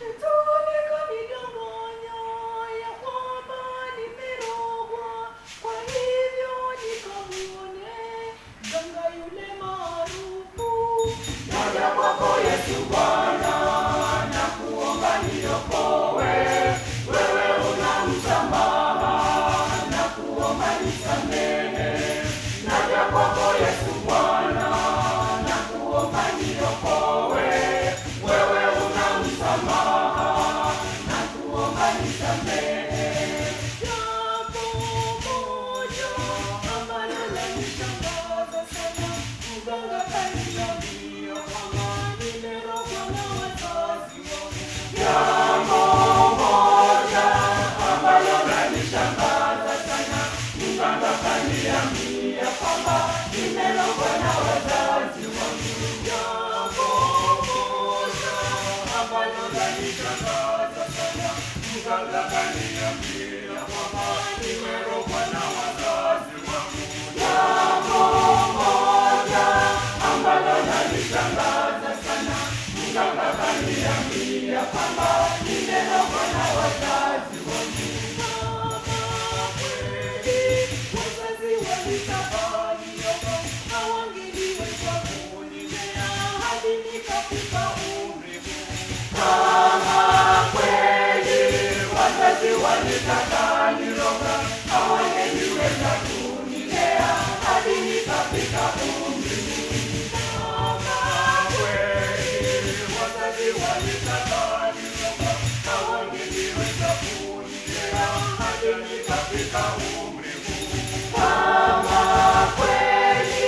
Tulikonidanganya ya kwamba nimerogwa, kwa hivyo nikamuone mganga yule maarufu. Naja kwako Yesu Bwana, nakuomba niokoe. Wewe una msamaha, nakuomba nisamehe. Naja kwako Yesu Bwana, nakuomba niokoe. Wewe una msamaha, nakuomba nisamehe. Jambo moja ambalo lanishangaza sana, mganga kaniambia kwamba nimerogwa na wazazi wangu. Jambo moja ambalo lanishangaza sana, mganga kaniambia kwamba nimerogwa na wazazi wangu. Jambo moja ambalo lanishangaza sana, Mganga kaniambia kwamba nimerogwa na wazazi wangu. Jambo moja ambalo lanishangaza sana, mganga kaniambia kwamba nimerogwa na wazazi wangu. wazazi walitabaniyoga hawangeliweza kunilea hadi nikafika umri huu. Kama kweli wazazi walitaka niroga, hawangeliweza kunilea hadi nikafika umri huu. Kama kweli wazazi walitaka niroga, hawangeliweza kunilea hadi nikafika umri huu. Kama kweli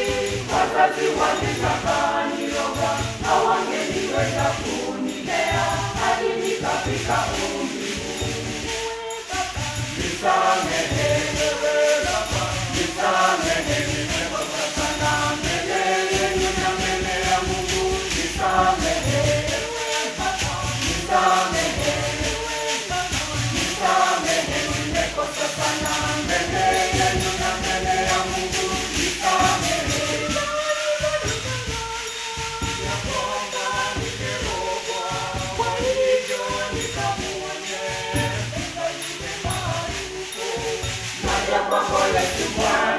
wazazi walitaka niroga, hawangeliweza kunilea hadi nikafika umri huu. Nisamehe wewe Baba, nisamehe, nimekosa sana mbele yenu na mbele ya Mungu. Nisamehe wewe Baba, nisamehe wewe Baba, nisamehe, nimekosa sana mbele yenu na mbele ya Mungu. Nisamehe ya kwamba nimerogwa, kwa hivyo nikamuone mganga yule maarufu. Naja kwako Yesu Bwana.